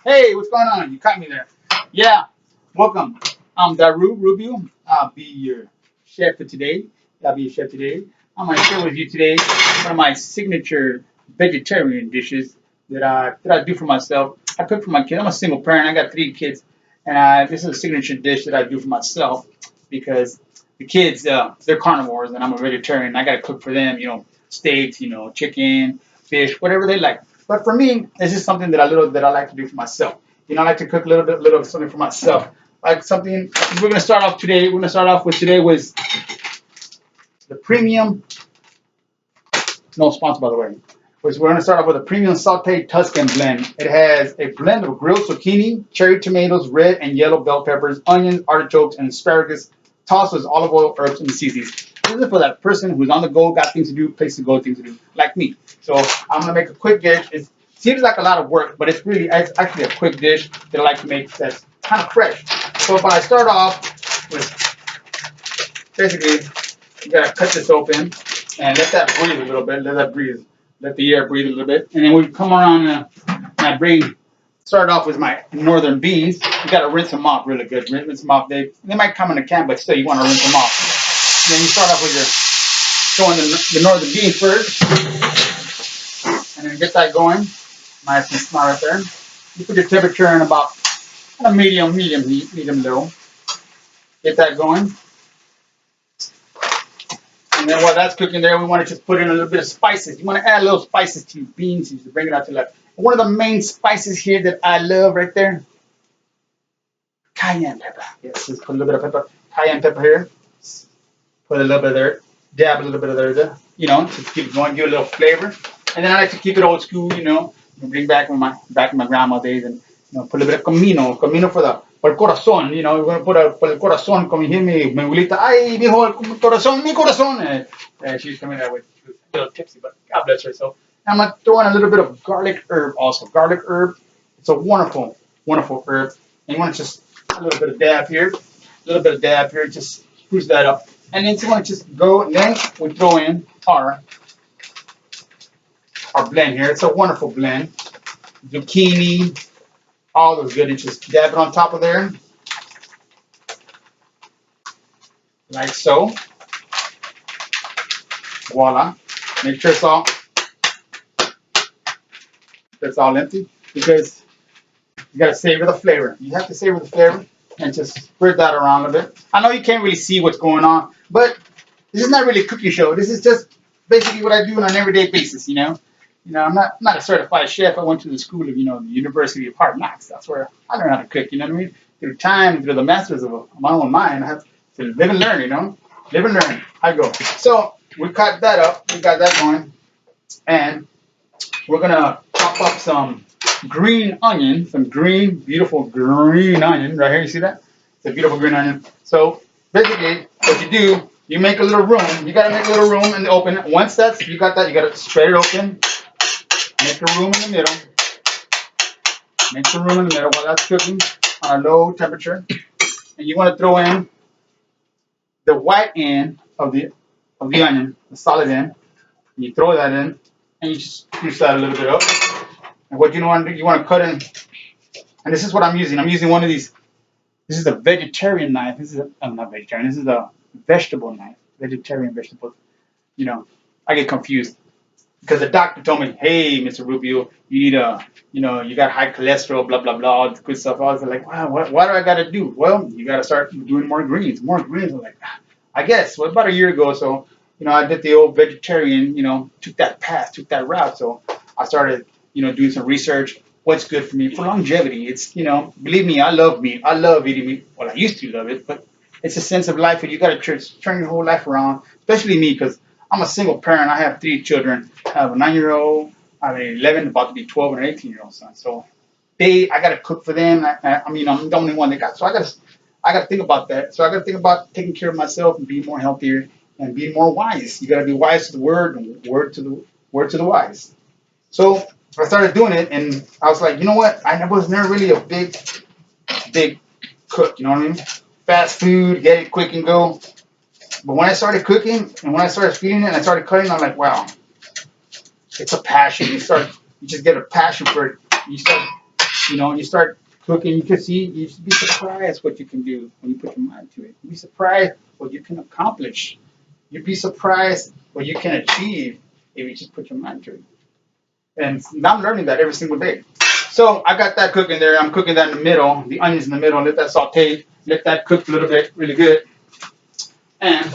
Hey, what's going on? You caught me there. Yeah, welcome. I'm Daru Rubio. I'll be your chef for today. I'll be your chef today. I'm going to share with you today one of my signature vegetarian dishes that I do for myself. I cook for my kids. I'm a single parent. I got 3 kids, and this is a signature dish that I do for myself because the kids they're carnivores and I'm a vegetarian. I got to cook for them. Steaks, chicken, fish, whatever they like. But for me, it's just something that I like to do for myself. I like to cook a little something for myself. Like something we're gonna start off today. We're gonna start off with today was the premium. No sponsor, by the way. Which we're gonna start off with a premium sauteed Tuscan blend. It has a blend of grilled zucchini, cherry tomatoes, red and yellow bell peppers, onions, artichokes, and asparagus, tossed with olive oil, herbs, and seasonings. This is for that person who's on the go, got things to do, place to go, things to do, like me. So I'm gonna make a quick dish. It seems like a lot of work, but it's actually a quick dish that I like to make that's kind of fresh. So if I start off with basically, you gotta cut this open and let that breathe a little bit. Let that breathe. Let the air breathe a little bit, and then we come around and I start off with my northern beans. You gotta rinse them off really good. Rinse them off. They might come in a can, but still you want to rinse them off. And then you start off with your throwing the northern beans first, and then get that going. Nice and smart right there. You put your temperature in about a medium heat, medium low. Get that going. And then while that's cooking there, we want to just put in a little bit of spices. You want to add a little spices to your beans to bring it out to life. One of the main spices here that I love right there, cayenne pepper. Yes, just put a little bit of pepper, cayenne pepper here. Put a little bit there, dab a little bit of there, to keep it going, give it a little flavor. And then I like to keep it old school, bring back my grandma days and put a little bit of comino for el corazón, we're gonna put por el corazón, como dije mi abuelita, ay, mijo, el corazón, mi corazón. She's coming that way, she was a little tipsy, but God bless her. So I'm gonna throw in a little bit of garlic herb also. Garlic herb, it's a wonderful, wonderful herb. And you want to just a little bit of dab here, just spruce that up. And then you want to just go, and then we throw in our blend here. It's a wonderful blend. Zucchini, all those goodies. Just dab it on top of there, like so. Voila. Make sure it's all empty because you gotta savor the flavor. You have to savor the flavor and just spread that around a bit. I know you can't really see what's going on, but this is not really a cooking show. This is just basically what I do on an everyday basis. I'm not a certified chef. I went to the school of, the University of Hard Knocks. That's where I learned how to cook. You know what I mean? Through time, through the masters of my own mind, I have to live and learn. Live and learn. I go. So we cut that up. We got that going, and we're gonna chop up some green onion, some green, beautiful green onion right here. You see that? It's a beautiful green onion. So basically, what you do, you make a little room. You gotta make a little room in the open. Once you got that, you gotta spread it open. Make a room in the middle. Make the room in the middle while that's cooking on a low temperature. And you want to throw in the white end of the onion, the solid end. You throw that in, and you just juice that a little bit up. And what you want to do, you want to cut in. And this is what I'm using. I'm using one of these. This is a vegetarian knife. I'm not vegetarian. This is a vegetable knife. Vegetarian vegetables. I get confused. Because the doctor told me, hey, Mr. Rubio, you need you got high cholesterol, blah, blah, blah, all this good stuff. I was like, wow, what do I got to do? Well, you got to start doing more greens. I'm like, I guess. Well, about a year ago, so, I did the old vegetarian, took that path, took that route. So I started, doing some research. What's good for me for longevity? It's, believe me, I love meat. I love eating meat. Well, I used to love it, but it's a sense of life, and you got to turn your whole life around, especially me, because I'm a single parent. I have 3 children. I have a 9-year-old, I have an 11, about to be 12, and an 18-year-old son. So I gotta cook for them. I'm the only one they got. So I gotta think about that. So I gotta think about taking care of myself and being more healthier and being more wise. You gotta be wise to the word and word to the wise. So I started doing it, and I was like, you know what? I was never really a big cook. You know what I mean? Fast food, get it quick and go. But when I started cooking and when I started feeding it and I started cutting, I'm like, wow, it's a passion. You just get a passion for it. You start You know, you start cooking, you can see, you should be surprised what you can do when you put your mind to it. You'd be surprised what you can accomplish. You'd be surprised what you can achieve if you just put your mind to it. And now I'm learning that every single day. So I got that cooking there. I'm cooking that in the middle, the onions in the middle, let that saute, let that cook a little bit, really good. And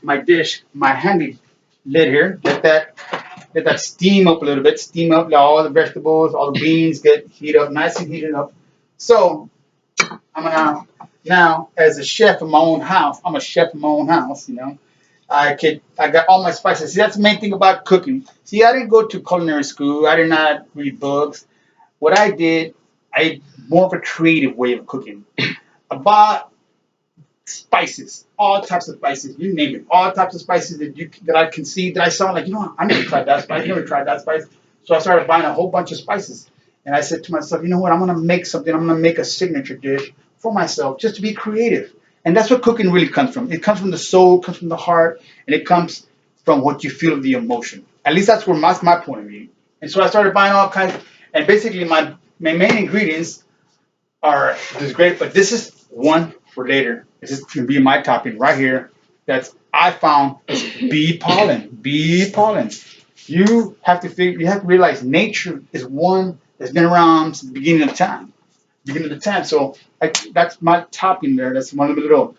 my dish, my handy lid here, let that steam up a little bit, steam up, let all the vegetables, all the beans get heat up, nice and heated up. So I'm gonna now, as a chef in my own house, I'm a chef in my own house, you know. I got all my spices. See, that's the main thing about cooking. See, I didn't go to culinary school. I did not read books. What I did, I more of a creative way of cooking. About spices, all types of spices, you name it, all types of spices that I can see that I saw. Like, you know, I never tried that spice. I never tried that spice. So I started buying a whole bunch of spices, and I said to myself, you know what? I'm gonna make something. I'm gonna make a signature dish for myself, just to be creative. And that's what cooking really comes from. It comes from the soul, comes from the heart, and it comes from what you feel, the emotion. At least that's where my point of view. And so I started buying all kinds. And basically, my main ingredients are this great, but this is one for later. This is gonna be my topping right here. That's I found is bee pollen. Bee pollen. You have to realize nature is one that's been around since the beginning of time. So that's my topping there. That's one of the little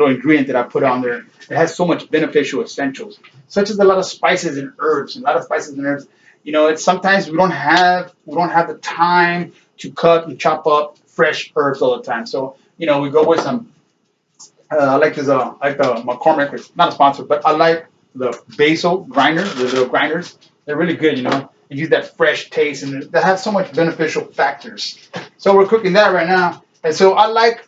ingredient that I put on there. It has so much beneficial essentials, such as a lot of spices and herbs. You know, it's sometimes we don't have the time to cut and chop up fresh herbs all the time. So you know, we go with some. I like the McCormick. It's not a sponsor, but I like the basil grinders, the little grinders. They're really good. You know, and use that fresh taste, and that has so much beneficial factors. So we're cooking that right now, and so I like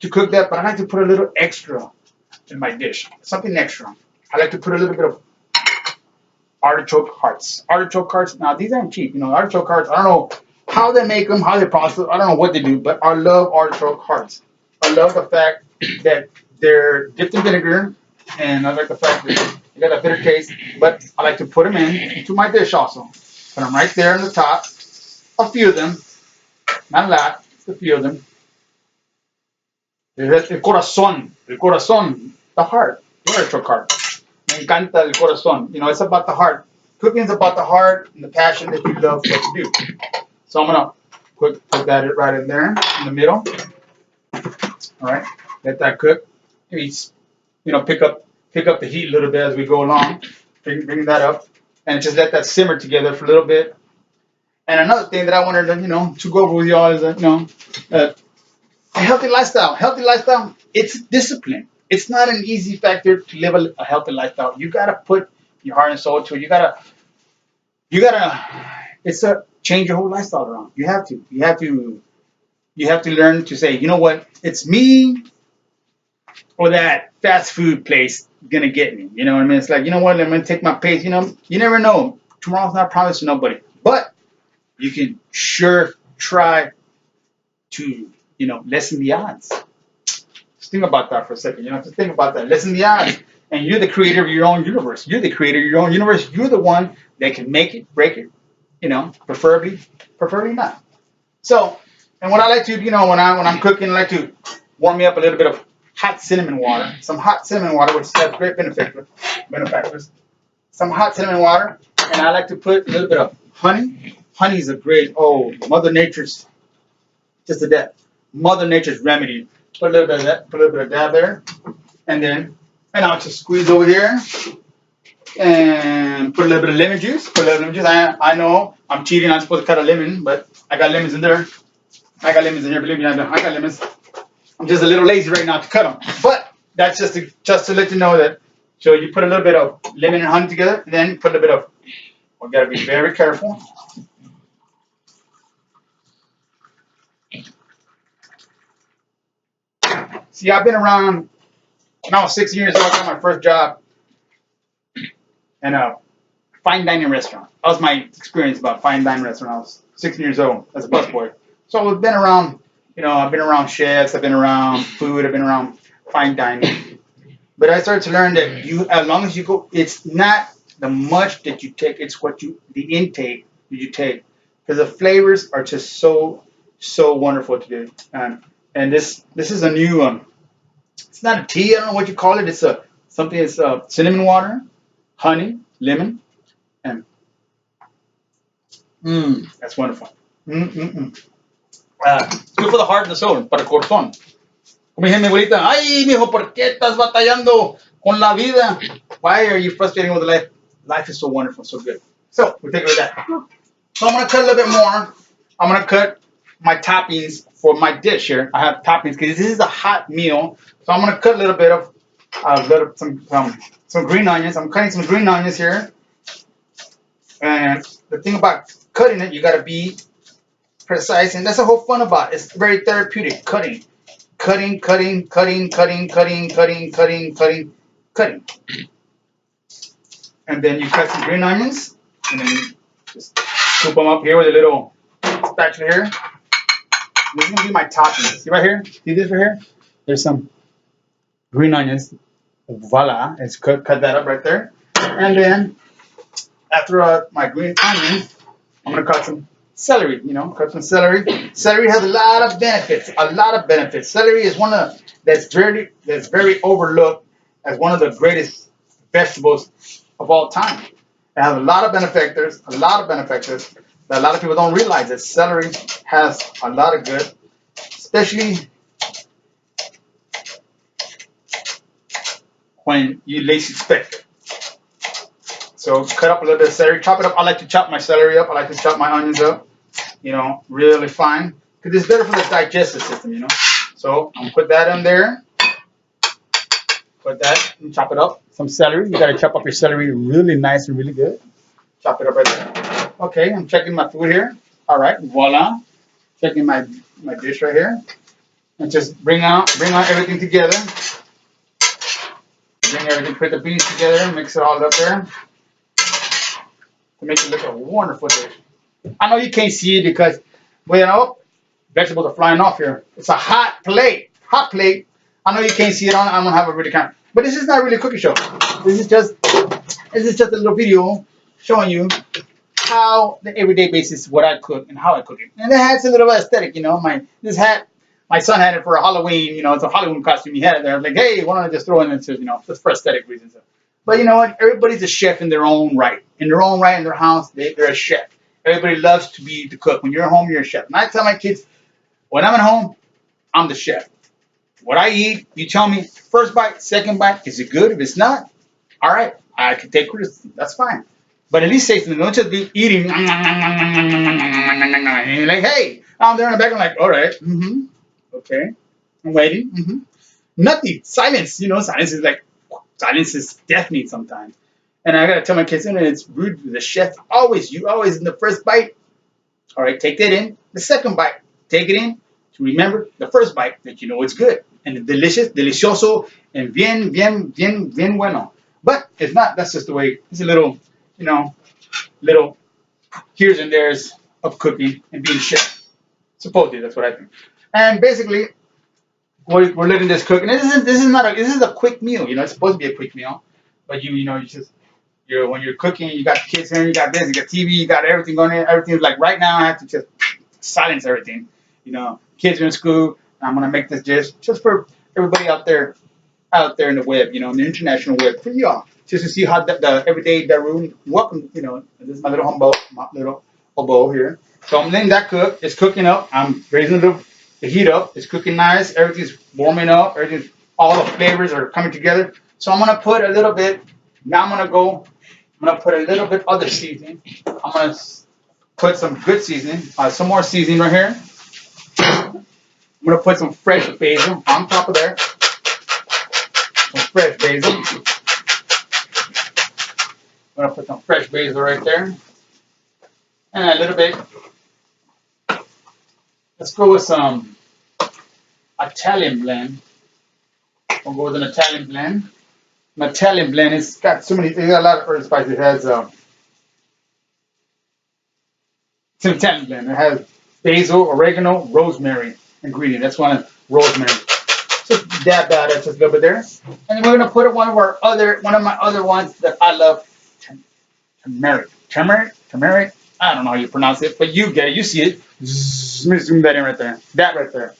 to cook that, but I like to put a little extra in my dish, something extra. I like to put a little bit of artichoke hearts. Artichoke hearts. Now these aren't cheap. You know, artichoke hearts. I don't know how they make them, how they process them. I don't know what they do, but I love artichoke hearts. I love the fact that they're dipped in vinegar, and I like the fact that they got a bitter taste. But I like to put them into my dish also. Put them right there on the top. A few of them, not a lot, just a few of them. El corazón, the heart, the artichoke heart. Me encanta el corazón. You know, it's about the heart. Cooking is about the heart and the passion that you love what you do. So I'm gonna put that right in there in the middle. All right, let that cook. Maybe, you know, pick up the heat a little bit as we go along. Bring that up, and just let that simmer together for a little bit. And another thing that I wanted to, you know, to go over with y'all is that, you know, a healthy lifestyle. Healthy lifestyle, it's discipline. It's not an easy factor to live a healthy lifestyle. You gotta put your heart and soul to it. You gotta. It's a change your whole lifestyle around. You have to learn to say, you know what, it's me or that fast food place gonna get me. You know what I mean? It's like, you know what, I'm gonna take my pace. You know, you never know. Tomorrow's not promised to nobody, but you can sure try to, you know, lessen the odds. Just think about that for a second. You know, just think about that. Lessen the odds. And you're the creator of your own universe. You're the creator of your own universe. You're the one that can make it, break it. You know, preferably not. So, and what I like to, you know, when I'm cooking, I like to warm me up a little bit of hot cinnamon water. Some hot cinnamon water, which has great benefactors. Some hot cinnamon water, and I like to put a little bit of honey. Honey is a great, Mother Nature's, just a dab. Mother Nature's remedy. Put a little bit of that, put a little bit of dab there, and I'll just squeeze over here, and put a little bit of lemon juice. I know I'm cheating. I'm supposed to cut a lemon, but I got lemons in there. Believe me, I got lemons. I'm just a little lazy right now to cut them. But that's just to let you know that. So you put a little bit of lemon and honey together, and then put a bit of. We gotta be very careful. See, I've been around. When I was 6 years old, I got my first job in a fine dining restaurant. That was my experience about fine dining restaurant. I was 16 years old as a busboy. So I've been around, you know, I've been around chefs, I've been around food, I've been around fine dining. But I started to learn that as long as you go, it's not the much that you take, it's the intake that you take because the flavors are just so wonderful to do. And this is a new it's not a tea. I don't know what you call it. It's a something. It's cinnamon water, honey, lemon, and that's wonderful. It's good for the heart and the soul, para el corazón. Como dije mi abuelita, ay, mijo, ¿por qué estás batallando con la vida? Why are you frustrating with life? Life is so wonderful, so good. So we take it with that. So I'm gonna cut a little bit more. I'm gonna cut my toppings for my dish here. I have toppings because this is a hot meal. So I'm gonna cut a little bit of some green onions. I'm cutting some green onions here. And the thing about cutting it, you gotta be precise, and that's the whole fun about it. It's very therapeutic. Cutting. And then you cut some green onions, and then you just scoop them up here with a little spatula here. This is gonna be my toppings. See right here? See this right here? There's some green onions. Voila! Let's cut that up right there. And then after my green onions, I'm gonna cut some celery. Cut some celery. Celery has a lot of benefits. A lot of benefits. Celery is one of that's very overlooked as one of the greatest vegetables of all time. It has a lot of benefactors. That a lot of people don't realize that celery has a lot of good, especially when you least expect. So cut up a little bit of celery, chop it up. I like to chop my celery up. I like to chop my onions up, really fine, because it's better for the digestive system, So I'm gonna put that in there. Put that and chop it up. Some celery. You gotta chop up your celery really nice and really good. Chop it up right there. Okay, I'm checking my food here. All right, voila. Checking my dish right here. And just bring out everything together. Bring everything, put the beans together, mix it all up there to make it look a wonderful dish. I know you can't see it because, vegetables are flying off here. It's a hot plate. Hot plate. I know you can't see it. I don't have a really camera. But this is not really a cooking show. This is just a little video showing you how the everyday basis what I cook and how I cook it. And it has a little aesthetic, my son had it for a Halloween, it's a Halloween costume. He had it there. I was like, hey, why don't I just throw it into, just for aesthetic reasons. But you know what? Everybody's a chef in their own right. In their own right, in their house, they're a chef. Everybody loves to be the cook. When you're at home, you're a chef. And I tell my kids, when I'm at home, I'm the chef. What I eat, you tell me, first bite, second bite, is it good? If it's not, all right, I can take criticism. That's fine. But at least say something. Don't just be eating. And you're like, hey, I'm there in the back. I'm like, all right, okay, I'm waiting. Nothing. Silence. Silence is deafening sometimes. And I gotta tell my kids, it's rude. The chef you always in the first bite. All right, take that in. The second bite, take it in. To remember the first bite that it's good and delicious, delicioso, and bien bueno. But it's not. That's just the way. It's a little, little here's and there's of cooking and being a chef. Supposedly, that's what I think. And basically, we're letting this cook. And this is a quick meal. It's supposed to be a quick meal, but when you're cooking, you got the kids here, you got this, you got TV, you got everything going in. Everything's like right now. I have to just silence everything. Kids are in school. I'm gonna make this dish just for everybody out there in the web, in the international web, for y'all, just to see how the everyday Daru welcome. This is my little hobo here. So I'm letting that cook. It's cooking up. I'm raising the heat up. It's cooking nice. Everything's warming up. All the flavors are coming together. So I'm gonna put a little bit. Now I'm gonna put a little bit other seasoning. I'm gonna put some good seasoning. Some more seasoning right here. I'm going to put some fresh basil on top of there. Some fresh basil. I'm going to put some fresh basil right there. And a little bit. Let's go with some Italian blend. We'll go with an Italian blend. An Italian blend, it's got a lot of herb spices. It has, it's an Italian blend. It has basil, oregano, rosemary ingredient. That's one rosemary. Just dab that just a little bit there. And then we're gonna put one of my other ones that I love, turmeric. Turmeric. I I don't know how you pronounce it, but you get it. You see it. Zzz, let me zoom that in right there. That right there.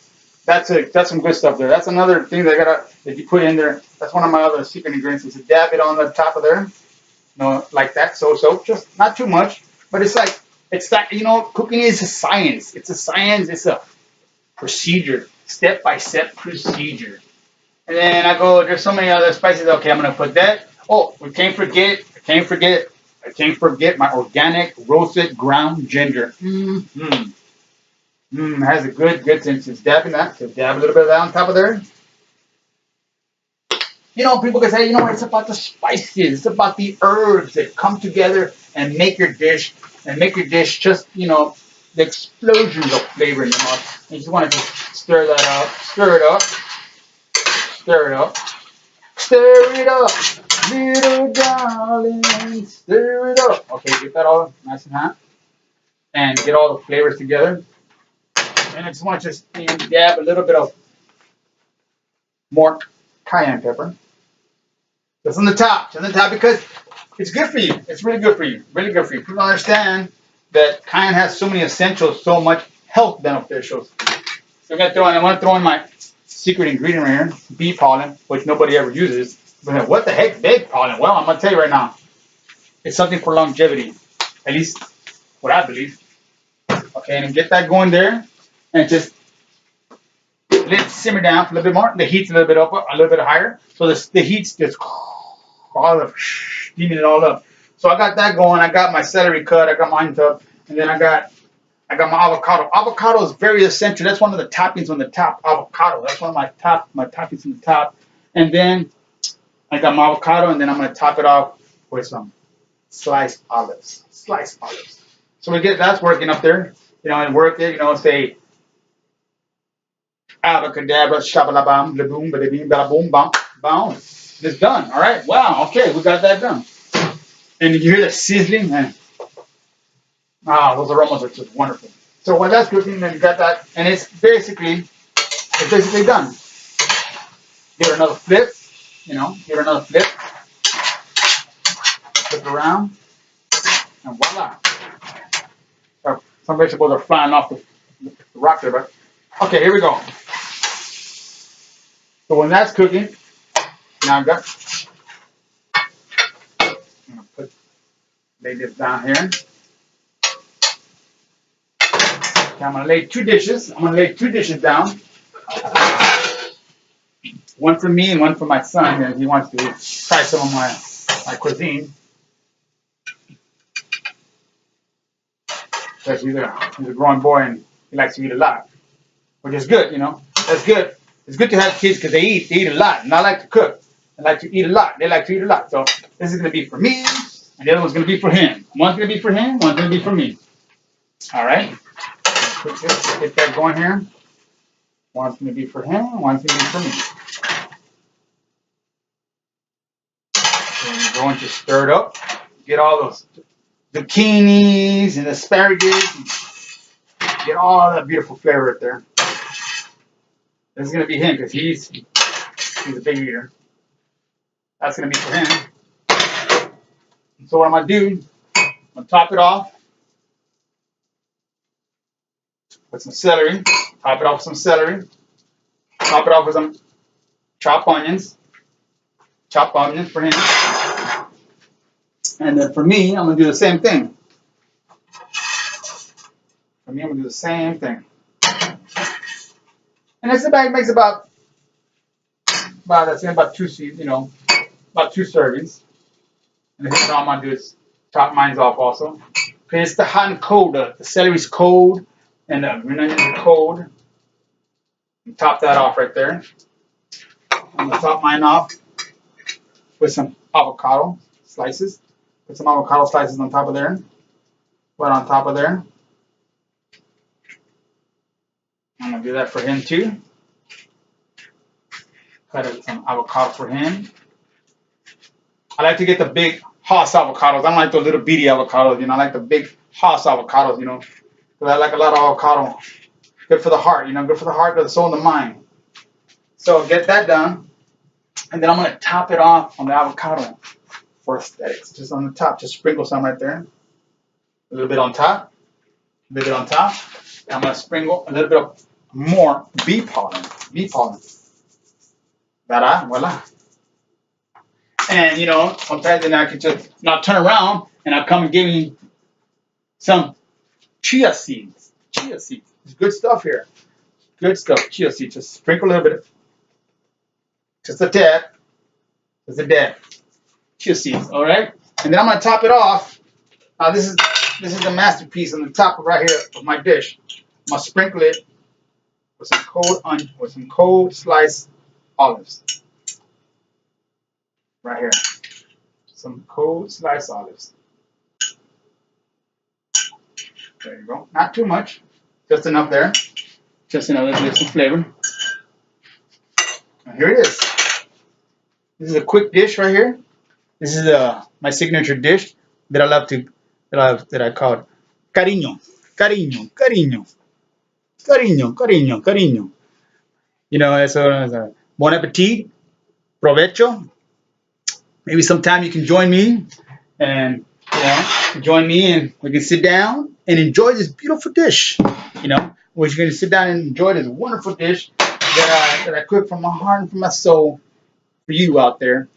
That's some good stuff there. That's another thing that I gotta, if you put in there, that's one of my other secret ingredients is to dab it on the top of there. You know, like that. So just not too much. But it's like, you know, cooking is a science. It's a science. It's a procedure. Step-by-step procedure. And then I go, there's so many other spices. Okay, I'm gonna put that. Oh, I can't forget my organic roasted ground ginger. Has a good taste. Just dabbing that. So dab a little bit of that on top of there. You know, people can say, you know, it's about the spices. It's about the herbs that come together and make your dish. And make your dish just, you know, the explosions of flavor in your mouth. You just want to just stir that up. Stir it up. Stir it up. Stir it up, little darling. Stir it up. Okay, get that all nice and hot. And get all the flavors together. And I just want to just dab a little bit of more cayenne pepper. Just on the top. Just on the top because it's good for you. It's really good for you. Really good for you. People understand that cayenne has so many essentials, so much health beneficials. So I'm going to throw in my secret ingredient right here, bee pollen, which nobody ever uses. But what the heck, bee pollen? Well, I'm going to tell you right now. It's something for longevity. At least what I believe. Okay, and get that going there. And just let it simmer down a little bit more. The heat's a little bit up, a little bit higher. So the heat's just all of steaming it all up. So I got that going. I got my celery cut. I got my onion up. And then I got my avocado. Avocado is very essential. That's one of the toppings on the top. Avocado. That's one of my toppings on the top. And then I got my avocado, and then I'm going to top it off with some sliced olives. Sliced olives. So we get that's working up there. You know, and work it. You know, say abracadabra, shabalabam, laboom, badabeem, balaboom, bam, boom. It's done. All right. Wow. Okay, we got that done. And you hear the sizzling, man. Those aromas are just wonderful. So when that's cooking, then you got that, and it's basically done. Give it another flip, you know, give it another flip. Flip it around, and voila. Some vegetables are flying off the rock there, but okay, here we go. So when that's cooking, now I'm gonna lay this down here. Okay, I'm gonna lay two dishes. I'm gonna lay two dishes down. One for me and one for my son, and he wants to try some of my cuisine. Because he's a growing boy and he likes to eat a lot, which is good, you know. That's good. It's good to have kids because they eat a lot, and I like to cook. I like to eat a lot. They like to eat a lot. So this is going to be for me, and the other one's going to be for him. One's going to be for him, one's going to be for me. All right. Get that going here. One's going to be for him, one's going to be for me. And you're going to stir it up. Get all those zucchinis and asparagus. And get all that beautiful flavor right there. This is going to be him because he's a big eater. That's going to be for him. So what I'm going to do, I'm going to top it off with some celery. Top it off with some celery. Top it off with some chopped onions. Chopped onions for him. And then for me, I'm going to do the same thing. For me, I'm going to do the same thing. And this bag makes about two servings. And then what I'm going to do is top mine off also. Because it's the hot and cold. The celery's cold and the onions are cold. Top that off right there. I'm going to top mine off with some avocado slices. Put some avocado slices on top of there. Right on top of there. I'm going to do that for him too. Cut up some avocado for him. I like to get the big Hass avocados. I don't like the little beady avocados, you know. I like the big Hass avocados, you know. Because I like a lot of avocado. Good for the heart, you know. Good for the heart, good for the soul, and the mind. So get that done. And then I'm going to top it off on the avocado for aesthetics. Just on the top. Just sprinkle some right there. a little bit on top, a little bit on top. I'm gonna sprinkle a little bit of more bee pollen. Bee pollen. Ta-da, voila. And you know, sometimes then I can just now turn around and I'll come and give me some chia seeds. Chia seeds. It's good stuff here. Good stuff. Chia seeds. Just sprinkle a little bit. Just a tad. Just a dab. Chia seeds. All right. And then I'm gonna top it off. Now this is the masterpiece on the top of right here of my dish. I'm gonna sprinkle it with some cold sliced olives. Right here. Some cold sliced olives. There you go. Not too much. Just enough there. Just enough to give some flavor. And here it is. This is a quick dish right here. This is my signature dish that I love to that I call it cariño, cariño, cariño, cariño, cariño, cariño. You know, so bon appetit, provecho. Maybe sometime you can join me and we can sit down and enjoy this beautiful dish. You know, we're going to sit down and enjoy this wonderful dish that I cook from my heart and from my soul for you out there,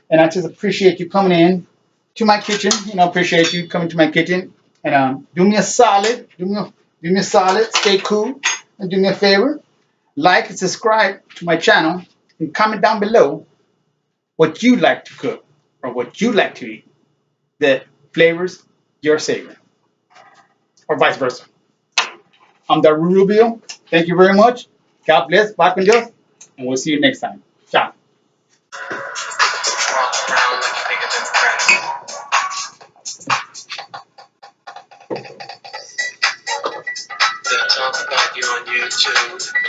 And I just appreciate you coming in to my kitchen. You know, appreciate you coming to my kitchen and do me a solid, stay cool, and do me a favor, like and subscribe to my channel, and comment down below what you like to cook or what you like to eat that flavors your savor, or vice versa. I'm Daru Rubio. Thank you very much. God bless. Bye con Dios. And we'll see you next time. Ciao. Walk around like bigger than friends. They talk about you on YouTube.